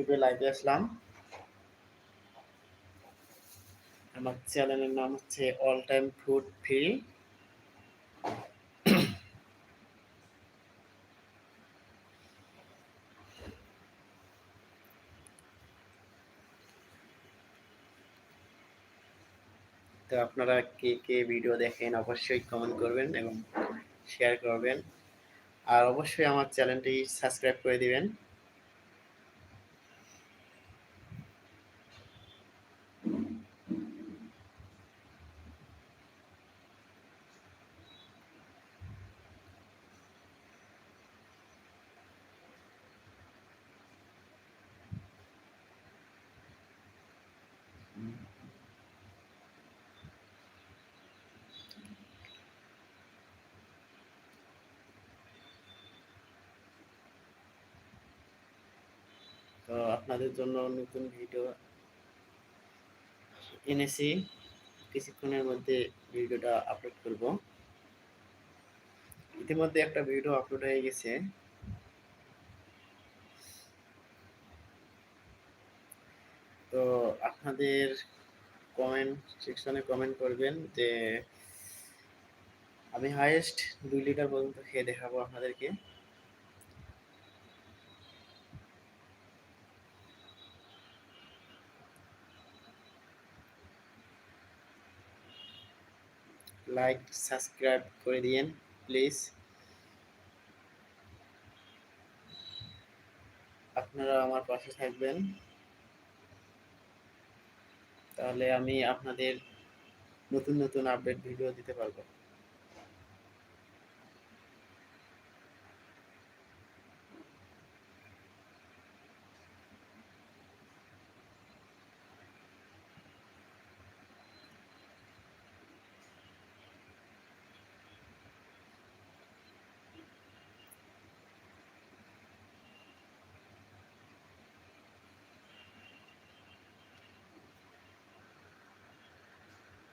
ইউটিউবে লাইভে আসলাম। আমার চ্যানেলের নাম হচ্ছে অল টাইম ফুড ফ্রি। তো আপনারা কে কে ভিডিও দেখেন অবশ্যই কমেন্ট করবেন এবং শেয়ার করবেন, আর অবশ্যই আমার চ্যানেলটি সাবস্ক্রাইব করে দিবেন। তো আপনাদের জন্য নতুন ভিডিও এনেছি, কিছুক্ষণের মধ্যে ভিডিওটা আপলোড করব। ইতিমধ্যে একটা ভিডিও আপলোড হয়ে গেছে। তো আপনাদের কমেন্ট সেকশনে কমেন্ট করবেন যে আমি হাইয়েস্ট 2 লিটার পর্যন্ত খেয়ে দেখাবো আপনাদেরকে। লাইক সাবস্ক্রাইব করে দিয়েন প্লিজ। আপনারা আমার পাশে থাকবেন, তাহলে আমি আপনাদের নতুন নতুন আপডেট ভিডিও দিতে পারবো।